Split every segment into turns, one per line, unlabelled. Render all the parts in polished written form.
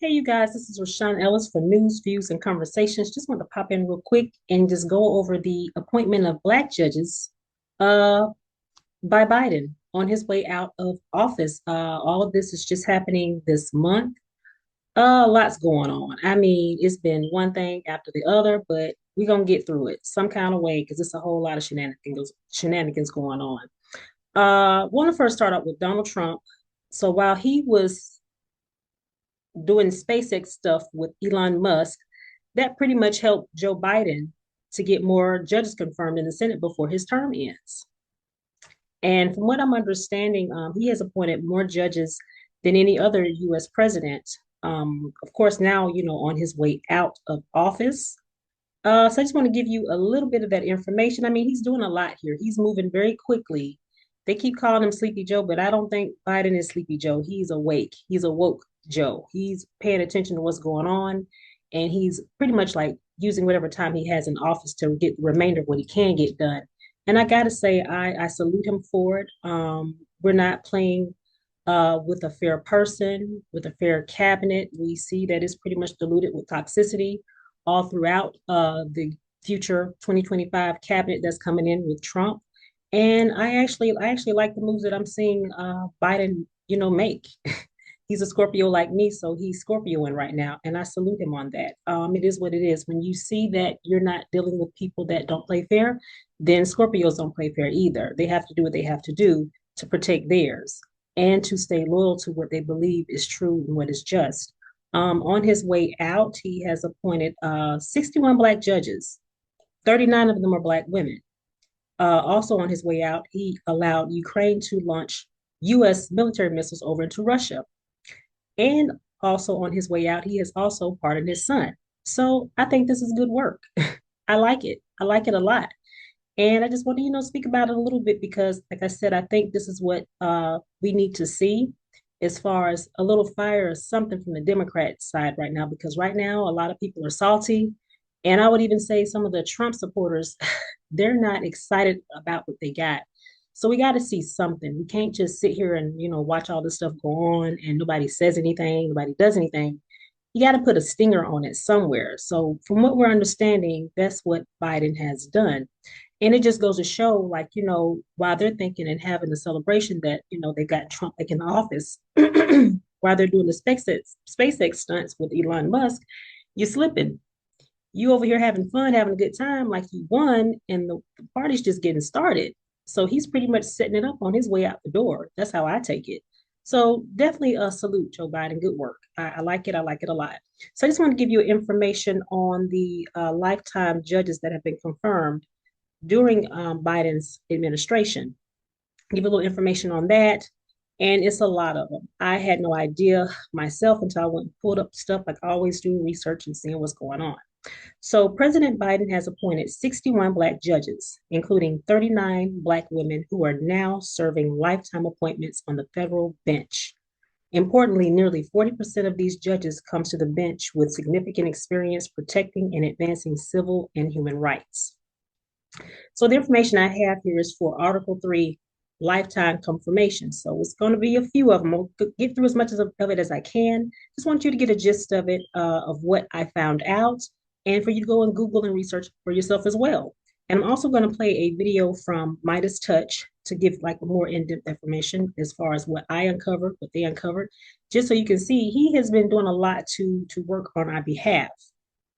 Hey, you guys, this is Rashawn Ellis for News, Views, and Conversations. Just want to pop in real quick and just go over the appointment of Black judges uh, by Biden on his way out of office. All of this is just happening this month. Lots going on. I mean, it's been one thing after the other, but we're going to get through it some kind of way because it's a whole lot of shenanigans going on. Want to first start out with Donald Trump. So while he was doing SpaceX stuff with Elon Musk, that pretty much helped Joe Biden to get more judges confirmed in the Senate before his term ends. And from what I'm understanding, he has appointed more judges than any other U.S. president. Of course, now, on his way out of office. So I just want to give you a little bit of that information. I mean, he's doing a lot here. He's moving very quickly. They keep calling him Sleepy Joe, but I don't think Biden is Sleepy Joe. He's awake. He's awoke Joe. He's paying attention to what's going on, and he's pretty much like using whatever time he has in office to get the remainder of what he can get done. And I got to say, I salute him for it. We're not playing with a fair person, with a fair cabinet. We see that it's pretty much diluted with toxicity all throughout the future 2025 cabinet that's coming in with Trump. And I actually like the moves that I'm seeing Biden, make. He's a Scorpio like me, so he's Scorpioing right now, and I salute him on that. It is what it is. When you see that you're not dealing with people that don't play fair, then Scorpios don't play fair either. They have to do what they have to do to protect theirs and to stay loyal to what they believe is true and what is just. On his way out, he has appointed 61 Black judges. 39 of them are Black women. Also on his way out, he allowed Ukraine to launch U.S. military missiles over into Russia. And also on his way out, he has also pardoned his son. So I think this is good work. I like it. I like it a lot. And I just want to, speak about it a little bit because, like I said, I think this is what we need to see as far as a little fire or something from the Democrat side right now, because right now a lot of people are salty. And I would even say some of the Trump supporters, they're not excited about what they got. So we got to see something. We can't just sit here and, watch all this stuff go on and nobody says anything, nobody does anything. You got to put a stinger on it somewhere. So from what we're understanding, that's what Biden has done. And it just goes to show, like, while they're thinking and having a celebration that, they got Trump back in the office, while they're doing the SpaceX stunts with Elon Musk, you're slipping. You over here having fun, having a good time, like you won, and the party's just getting started. So he's pretty much setting it up on his way out the door. That's how I take it. So definitely a salute, Joe Biden. Good work. I like it. I like it a lot. So I just want to give you information on the lifetime judges that have been confirmed during Biden's administration. Give a little information on that. And it's a lot of them. I had no idea myself until I went and pulled up stuff like I always do, research and seeing what's going on. So President Biden has appointed 61 Black judges, including 39 Black women who are now serving lifetime appointments on the federal bench. Importantly, nearly 40% of these judges comes to the bench with significant experience protecting and advancing civil and human rights. So the information I have here is for Article 3 lifetime confirmation. So it's going to be a few of them. I'll get through as much of it as I can. Just want you to get a gist of it, of what I found out, and for you to go and Google and research for yourself as well. And I'm also going to play a video from Meidas Touch to give like more in-depth information as far as what I uncovered, what they uncovered, just so you can see he has been doing a lot to work on our behalf.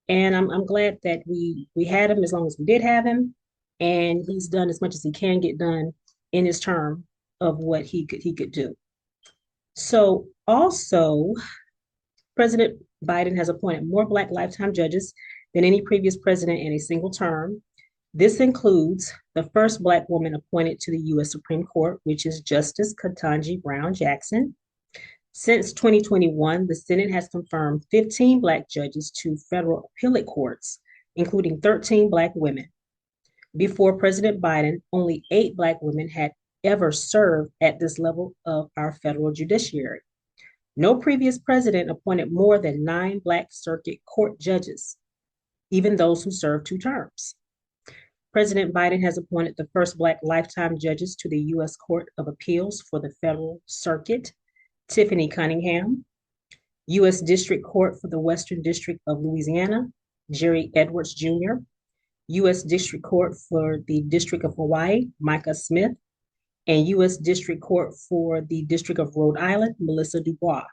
And I'm glad that we had him as long as we did have him, and he's done as much as he can get done in his term of what he could do. So also, President Biden has appointed more Black lifetime judges than any previous president in a single term. This includes the first Black woman appointed to the U.S. Supreme Court, which is Justice Ketanji Brown Jackson. Since 2021, the Senate has confirmed 15 Black judges to federal appellate courts, including 13 Black women. Before President Biden, only 8 Black women had ever served at this level of our federal judiciary. No previous president appointed more than 9 Black circuit court judges, even those who served 2 terms. President Biden has appointed the first Black lifetime judges to the U.S. Court of Appeals for the Federal Circuit, Tiffany Cunningham, U.S. District Court for the Western District of Louisiana, Jerry Edwards Jr., U.S. District Court for the District of Hawaii, Micah Smith, and U.S. District Court for the District of Rhode Island, Melissa Dubois.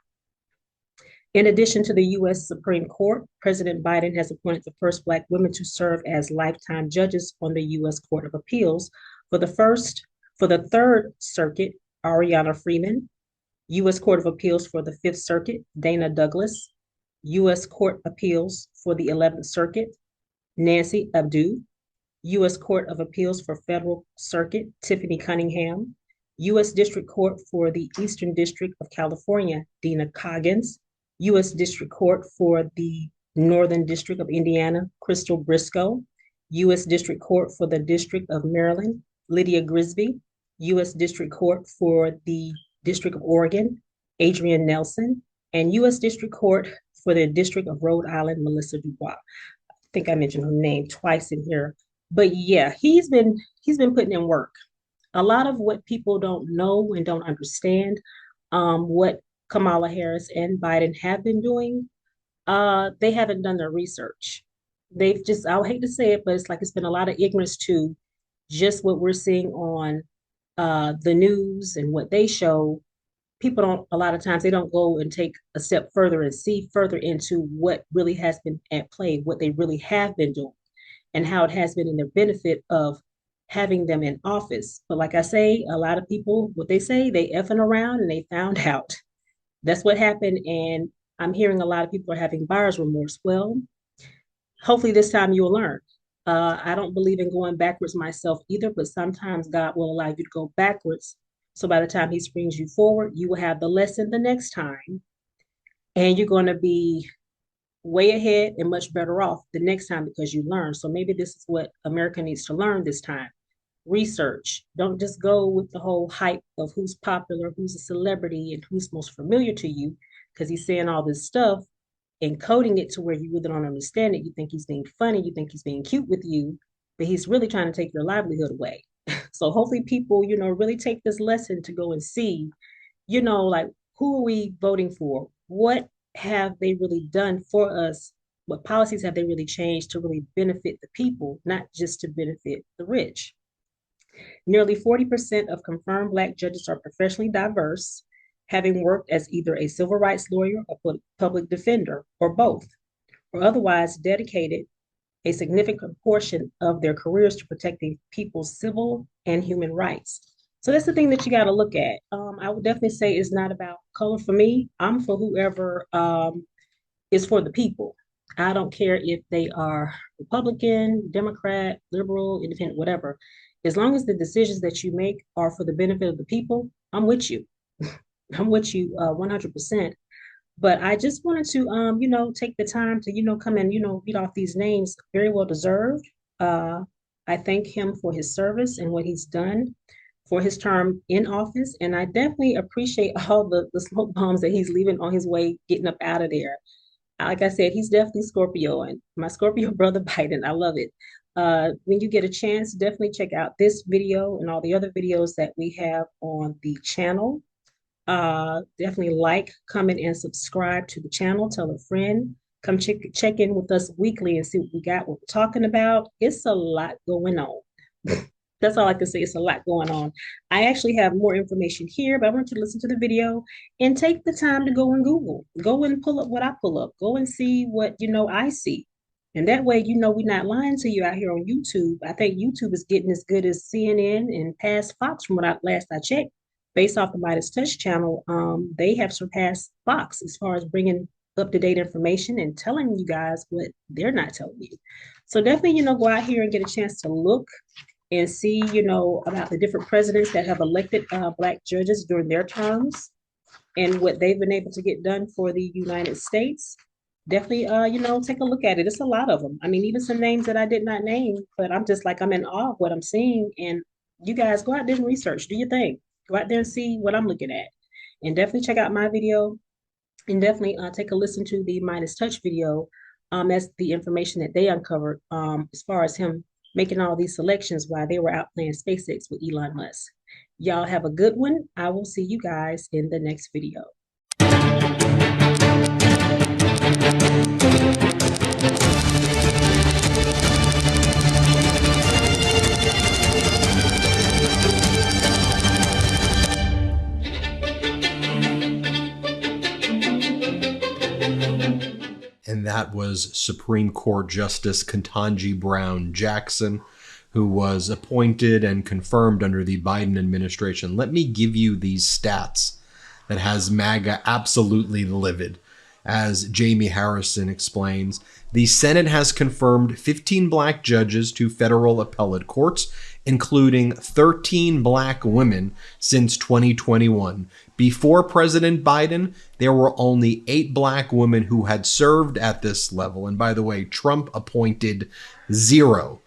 In addition to the U.S. Supreme Court, President Biden has appointed the first Black women to serve as lifetime judges on the U.S. Court of Appeals. For the Third Circuit, Ariana Freeman, U.S. Court of Appeals for the Fifth Circuit, Dana Douglas, U.S. Court Appeals for the 11th Circuit, Nancy Abdu, U.S. Court of Appeals for Federal Circuit, Tiffany Cunningham, U.S. District Court for the Eastern District of California, Dina Coggins, U.S. District Court for the Northern District of Indiana, Crystal Briscoe, U.S. District Court for the District of Maryland, Lydia Grisby, U.S. District Court for the District of Oregon, Adrian Nelson, and U.S. District Court for the District of Rhode Island, Melissa Dubois. I think I mentioned her name twice in here. But yeah, he's been putting in work. A lot of what people don't know and don't understand, what Kamala Harris and Biden have been doing, they haven't done their research. They've just, I would hate to say it, but it's like it's been a lot of ignorance to just what we're seeing on the news and what they show. People don't, a lot of times, they don't go and take a step further and see further into what really has been at play, what they really have been doing, and how it has been in their benefit of having them in office. But like I say, a lot of people, what they say, they effing around and they found out. That's what happened. And I'm hearing a lot of people are having buyer's remorse. Well, hopefully this time you will learn. I don't believe in going backwards myself either, but sometimes God will allow you to go backwards. So by the time he springs you forward, you will have the lesson the next time, and you're going to be way ahead and much better off the next time because you learn. So maybe this is what America needs to learn this time. Research. Don't just go with the whole hype of who's popular, who's a celebrity, and who's most familiar to you, because he's saying all this stuff and coding it to where you really don't understand it. You think he's being funny, you think he's being cute with you, but he's really trying to take your livelihood away. So hopefully people, really take this lesson to go and see, like, who are we voting for? What have they really done for us? What policies have they really changed to really benefit the people, not just to benefit the rich? Nearly 40% of confirmed Black judges are professionally diverse, having worked as either a civil rights lawyer or public defender, or both, or otherwise dedicated a significant portion of their careers to protecting people's civil and human rights. So that's the thing that you got to look at. I would definitely say it's not about color for me. I'm for whoever is for the people. I don't care if they are Republican, Democrat, liberal, independent, whatever. As long as the decisions that you make are for the benefit of the people, I'm with you. I'm with you 100%. But I just wanted to, take the time to, come and, read off these names. Very well deserved. I thank him for his service and what he's done for his term in office. And I definitely appreciate all the smoke bombs that he's leaving on his way, getting up out of there. Like I said, he's definitely Scorpio, and my Scorpio brother Biden, I love it. When you get a chance, definitely check out this video and all the other videos that we have on the channel. Definitely like, comment, and subscribe to the channel. Tell a friend. Come check in with us weekly and see what we got, what we're talking about. It's a lot going on. That's all I can say. It's a lot going on. I actually have more information here, but I want you to listen to the video and take the time to go and Google. Go and pull up what I pull up. Go and see what, I see. And that way, we're not lying to you out here on YouTube. I think YouTube is getting as good as CNN and past Fox from what last I checked. Based off the Meidas Touch channel, they have surpassed Fox as far as bringing up-to-date information and telling you guys what they're not telling you. So definitely, go out here and get a chance to look and see, about the different presidents that have elected Black judges during their terms and what they've been able to get done for the United States. Definitely, take a look at it. It's a lot of them. I mean, even some names that I did not name, but I'm just like, I'm in awe of what I'm seeing. And you guys go out there and research, do your thing. Go out there and see what I'm looking at. And definitely check out my video, and definitely take a listen to the Meidas Touch video as the information that they uncovered as far as him making all these selections while they were out playing SpaceX with Elon Musk. Y'all have a good one. I will see you guys in the next video.
And that was Supreme Court Justice Ketanji Brown Jackson, who was appointed and confirmed under the Biden administration. Let me give you these stats that has MAGA absolutely livid. As Jamie Harrison explains, the Senate has confirmed 15 black judges to federal appellate courts, including 13 black women since 2021. Before President Biden, there were only 8 black women who had served at this level. And by the way, Trump appointed 0.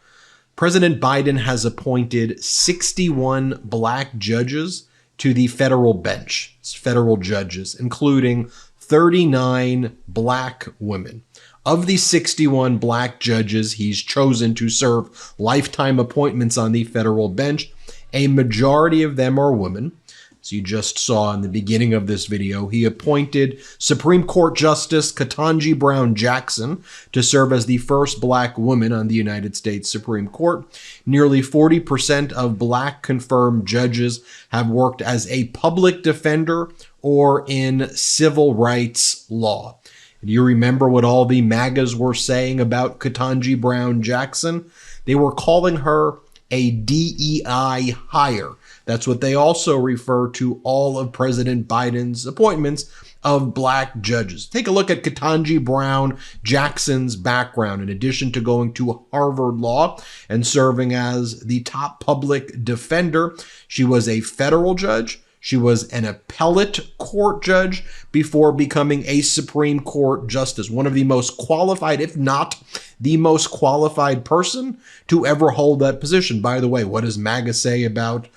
President Biden has appointed 61 black judges to the federal bench, federal judges, including 39 black women. Of the 61 black judges he's chosen to serve lifetime appointments on the federal bench, a majority of them are women. As you just saw in the beginning of this video, he appointed Supreme Court Justice Ketanji Brown Jackson to serve as the first black woman on the United States Supreme Court. Nearly 40% of black confirmed judges have worked as a public defender or in civil rights law. Do you remember what all the MAGAs were saying about Ketanji Brown Jackson? They were calling her a DEI hire. That's what they also refer to all of President Biden's appointments of black judges. Take a look at Ketanji Brown Jackson's background. In addition to going to Harvard Law and serving as the top public defender, she was a federal judge. She was an appellate court judge before becoming a Supreme Court justice, one of the most qualified, if not the most qualified person to ever hold that position. By the way, what does MAGA say about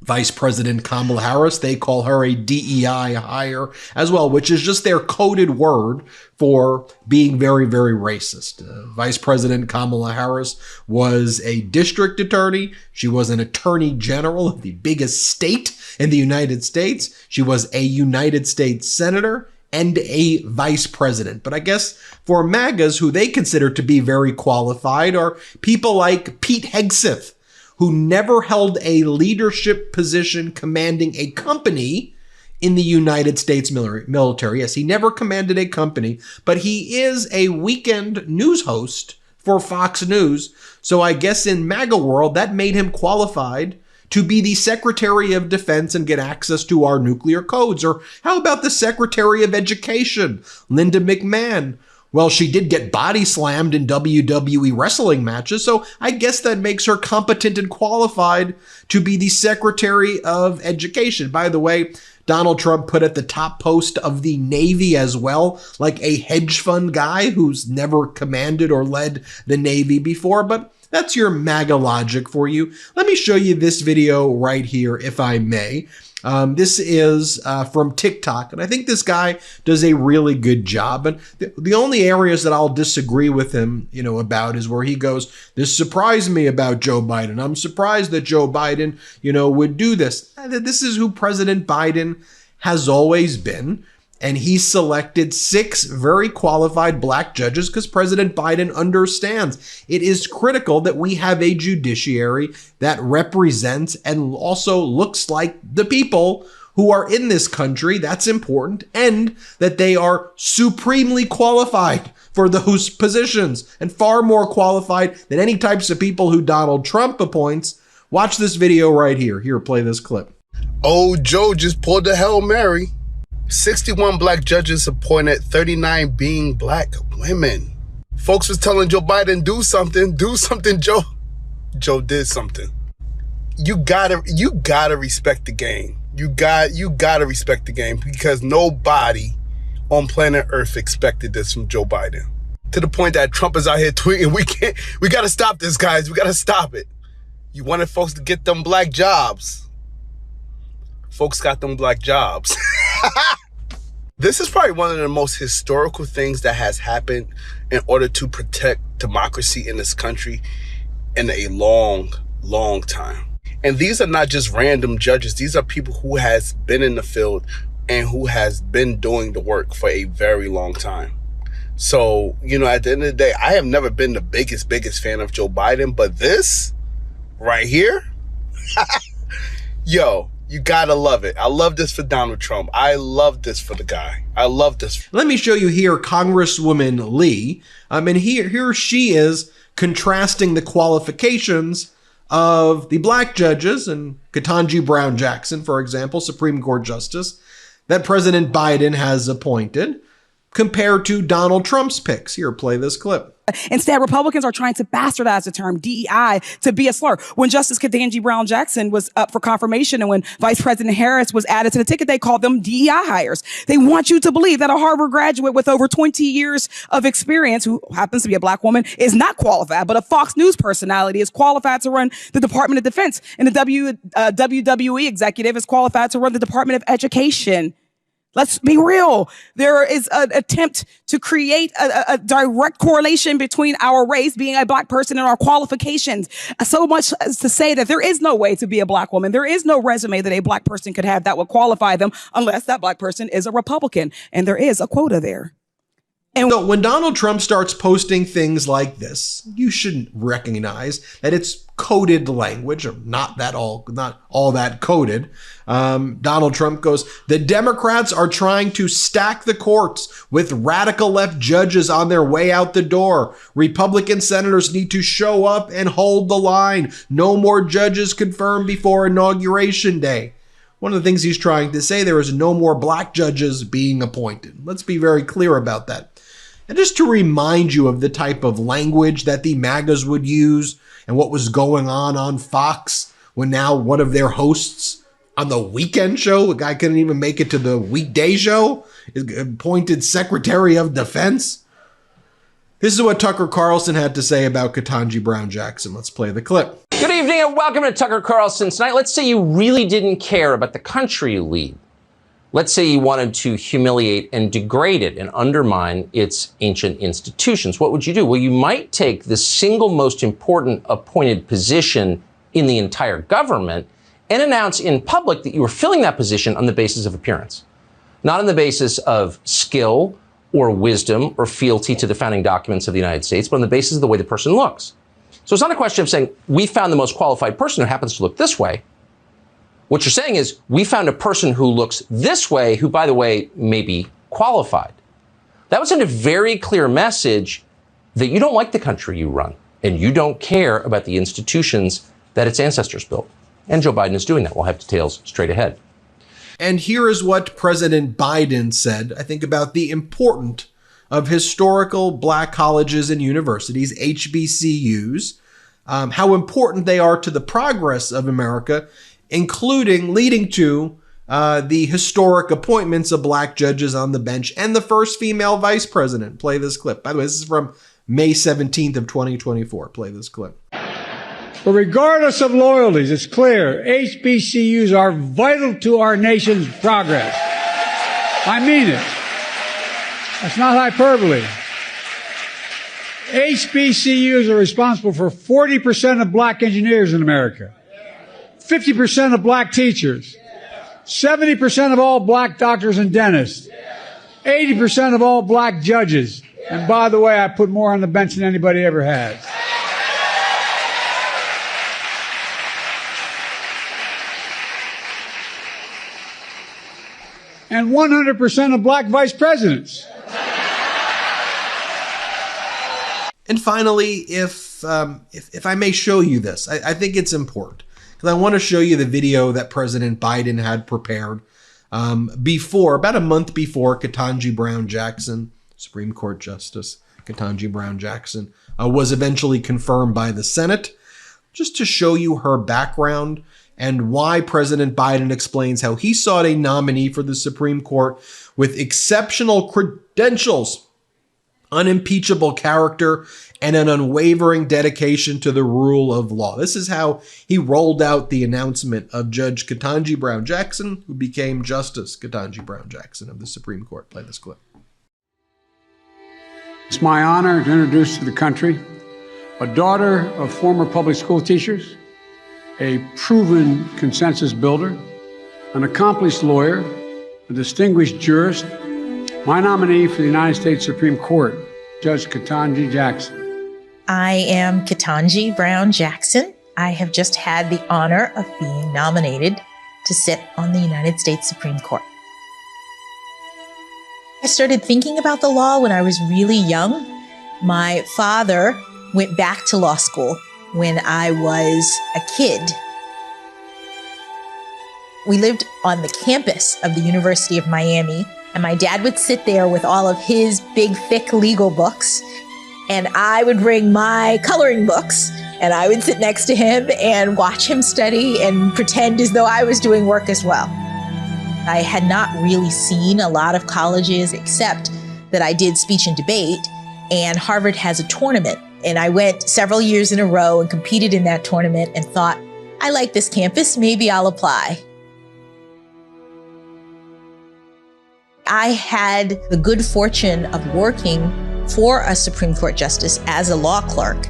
Vice President Kamala Harris? They call her a DEI hire as well, which is just their coded word for being very, very racist. Vice President Kamala Harris was a district attorney. She was an attorney general of the biggest state in the United States. She was a United States senator and a vice president. But I guess for MAGAs, who they consider to be very qualified, are people like Pete Hegseth, who never held a leadership position commanding a company in the United States military. Yes, he never commanded a company, but he is a weekend news host for Fox News. So I guess in MAGA world, that made him qualified to be the Secretary of Defense and get access to our nuclear codes. Or how about the Secretary of Education, Linda McMahon? Well, she did get body slammed in WWE wrestling matches, so I guess that makes her competent and qualified to be the Secretary of Education. By the way, Donald Trump put at the top post of the Navy as well, like a hedge fund guy who's never commanded or led the Navy before, but that's your MAGA logic for you. Let me show you this video right here, if I may. This is from TikTok, and I think this guy does a really good job. And the only areas that I'll disagree with him, about is where he goes, "This surprised me about Joe Biden. I'm surprised that Joe Biden, would do this." This is who President Biden has always been. And he selected 6 very qualified black judges because President Biden understands it is critical that we have a judiciary that represents and also looks like the people who are in this country. That's important. And that they are supremely qualified for those positions and far more qualified than any types of people who Donald Trump appoints. Watch this video right here. Here, play this clip.
Oh, Joe just pulled the Hail Mary. 61 black judges appointed, 39 being black women. Folks was telling Joe Biden, do something, Joe. Joe did something. You gotta respect the game. You gotta respect the game because nobody on planet Earth expected this from Joe Biden. To the point that Trump is out here tweeting, we gotta stop this, guys. We gotta stop it. You wanted folks to get them black jobs. Folks got them black jobs. This is probably one of the most historical things that has happened in order to protect democracy in this country in a long, long time. And these are not just random judges. These are people who has been in the field and who has been doing the work for a very long time. So, at the end of the day, I have never been the biggest fan of Joe Biden, but this right here, yo, You gotta love it. I love this for Donald Trump. I love this for the guy. I love this.
Let me show you here Congresswoman Lee. And here she is contrasting the qualifications of the black judges and Ketanji Brown Jackson, for example, Supreme Court Justice, that President Biden has appointed, compared to Donald Trump's picks. Here, play this clip.
Instead, Republicans are trying to bastardize the term DEI to be a slur. When Justice Ketanji Brown Jackson was up for confirmation and when Vice President Harris was added to the ticket, they called them DEI hires. They want you to believe that a Harvard graduate with over 20 years of experience, who happens to be a black woman, is not qualified, but a Fox News personality is qualified to run the Department of Defense, and the WWE executive is qualified to run the Department of Education. Let's be real. There is an attempt to create a direct correlation between our race, being a black person, and our qualifications. So much as to say that there is no way to be a black woman. There is no resume that a black person could have that would qualify them unless that black person is a Republican. And there is a quota there.
And so when Donald Trump starts posting things like this, you should recognize that it's coded language, or not all that coded. Donald Trump goes, "The Democrats are trying to stack the courts with radical left judges on their way out the door. Republican senators need to show up and hold the line. No more judges confirmed before Inauguration Day." One of the things he's trying to say there is no more black judges being appointed. Let's be very clear about that. And just to remind you of the type of language that the MAGAs would use and what was going on Fox when now one of their hosts on the weekend show, a guy couldn't even make it to the weekday show, is appointed Secretary of Defense. This is what Tucker Carlson had to say about Ketanji Brown Jackson. Let's play the clip.
Good evening and welcome to Tucker Carlson Tonight. Let's say you really didn't care about the country you lead. Let's say you wanted to humiliate and degrade it and undermine its ancient institutions. What would you do? Well, you might take the single most important appointed position in the entire government and announce in public that you were filling that position on the basis of appearance, not on the basis of skill or wisdom or fealty to the founding documents of the United States, but on the basis of the way the person looks. So it's not a question of saying, we found the most qualified person who happens to look this way. What you're saying is, we found a person who looks this way, who, by the way, may be qualified. That would send a very clear message that you don't like the country you run, and you don't care about the institutions that its ancestors built. And Joe Biden is doing that. We'll have details straight ahead.
And here is what President Biden said, I think, about the importance of historical black colleges and universities, HBCUs, how important they are to the progress of America, including leading to the historic appointments of black judges on the bench and the first female vice president. Play this clip. By the way, this is from May 17th of 2024. Play this clip.
But regardless of loyalties, it's clear HBCUs are vital to our nation's progress. I mean it. That's not hyperbole. HBCUs are responsible for 40% of black engineers in America, 50% of black teachers, 70% of all black doctors and dentists, 80% of all black judges. And by the way, I put more on the bench than anybody ever has. And 100% of black vice presidents.
And finally, if I may show you this, I think it's important because I want to show you the video that President Biden had prepared about a month before Ketanji Brown Jackson, Supreme Court Justice Ketanji Brown Jackson, was eventually confirmed by the Senate, just to show you her background and why President Biden explains how he sought a nominee for the Supreme Court with exceptional credentials, unimpeachable character, and an unwavering dedication to the rule of law. This is how he rolled out the announcement of Judge Ketanji Brown Jackson, who became Justice Ketanji Brown Jackson of the Supreme Court. Play this clip.
It's my honor to introduce to the country a daughter of former public school teachers, a proven consensus builder, an accomplished lawyer, a distinguished jurist, my nominee for the United States Supreme Court, Judge Ketanji Jackson.
I am Ketanji Brown Jackson. I have just had the honor of being nominated to sit on the United States Supreme Court. I started thinking about the law when I was really young. My father went back to law school when I was a kid. We lived on the campus of the University of Miami, and my dad would sit there with all of his big, thick legal books, and I would bring my coloring books, and I would sit next to him and watch him study and pretend as though I was doing work as well. I had not really seen a lot of colleges except that I did speech and debate, and Harvard has a tournament. And I went several years in a row and competed in that tournament and thought, I like this campus, maybe I'll apply. I had the good fortune of working for a Supreme Court justice as a law clerk.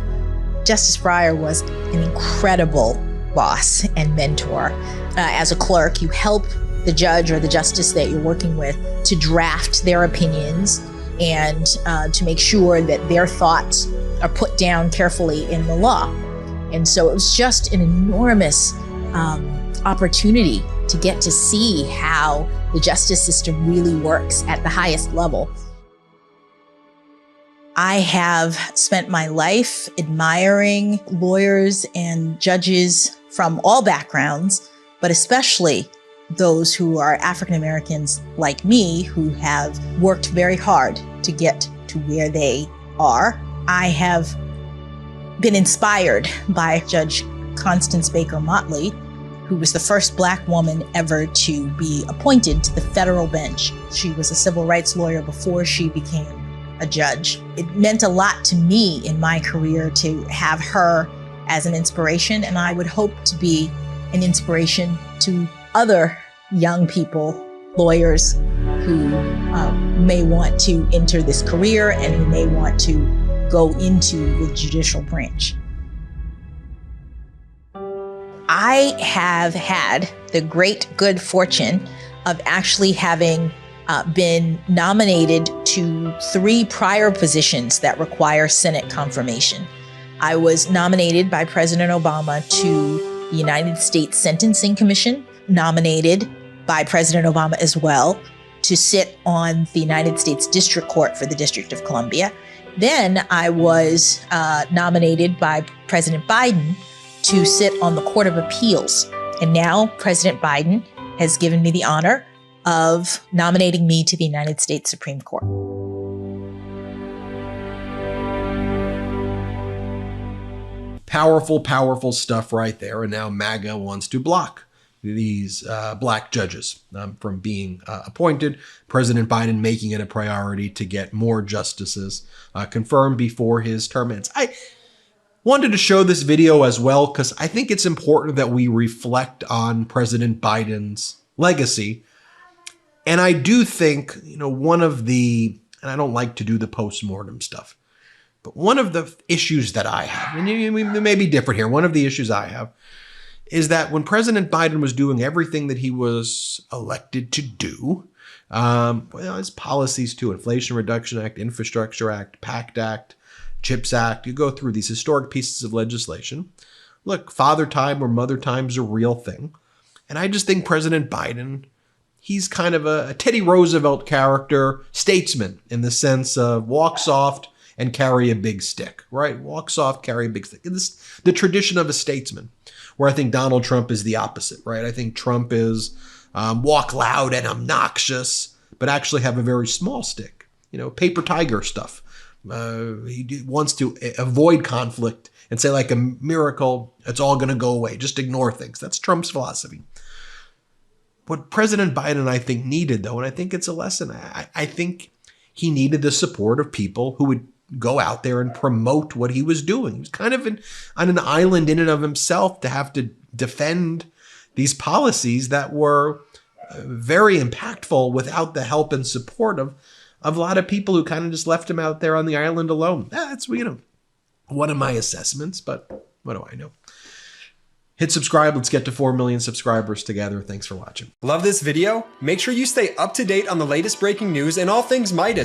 Justice Breyer was an incredible boss and mentor. As a clerk, you help the judge or the justice that you're working with to draft their opinions and to make sure that their thoughts are put down carefully in the law. And so it was just an enormous opportunity to get to see how the justice system really works at the highest level. I have spent my life admiring lawyers and judges from all backgrounds, but especially those who are African Americans like me, who have worked very hard to get to where they are. I have been inspired by Judge Constance Baker Motley, who was the first Black woman ever to be appointed to the federal bench. She was a civil rights lawyer before she became a judge. It meant a lot to me in my career to have her as an inspiration, and I would hope to be an inspiration to other young people, lawyers who may want to enter this career and who may want to go into the judicial branch. I have had the great good fortune of actually having been nominated to 3 prior positions that require Senate confirmation. I was nominated by President Obama to the United States Sentencing Commission, nominated by President Obama as well to sit on the United States District Court for the District of Columbia. Then I was nominated by President Biden to sit on the Court of Appeals. And now President Biden has given me the honor of nominating me to the United States Supreme Court.
Powerful, powerful stuff right there. And now MAGA wants to block these Black judges from being appointed. President Biden making it a priority to get more justices confirmed before his term ends. I wanted to show this video as well because I think it's important that we reflect on President Biden's legacy. And I do think, one of the, and I don't like to do the postmortem stuff, but one of the issues that I have, and we may be different here, one of the issues I have is that when President Biden was doing everything that he was elected to do, his policies too, Inflation Reduction Act, Infrastructure Act, PACT Act, CHIPS Act, you go through these historic pieces of legislation. Look, father time or mother time is a real thing. And I just think President Biden, he's kind of a Teddy Roosevelt character, statesman in the sense of walk soft and carry a big stick, right? Walk soft, carry a big stick. It's the tradition of a statesman, where I think Donald Trump is the opposite, right? I think Trump is walk loud and obnoxious, but actually have a very small stick, paper tiger stuff. He wants to avoid conflict and say like a miracle, it's all going to go away. Just ignore things. That's Trump's philosophy. What President Biden, I think, needed, though, and I think it's a lesson, I think he needed the support of people who would go out there and promote what he was doing. He was kind of on an island in and of himself to have to defend these policies that were very impactful without the help and support of a lot of people who kind of just left him out there on the island alone. That's, one of my assessments, but what do I know? Hit subscribe. Let's get to 4 million subscribers together. Thanks for watching.
Love this video? Make sure you stay up to date on the latest breaking news and all things Meidas.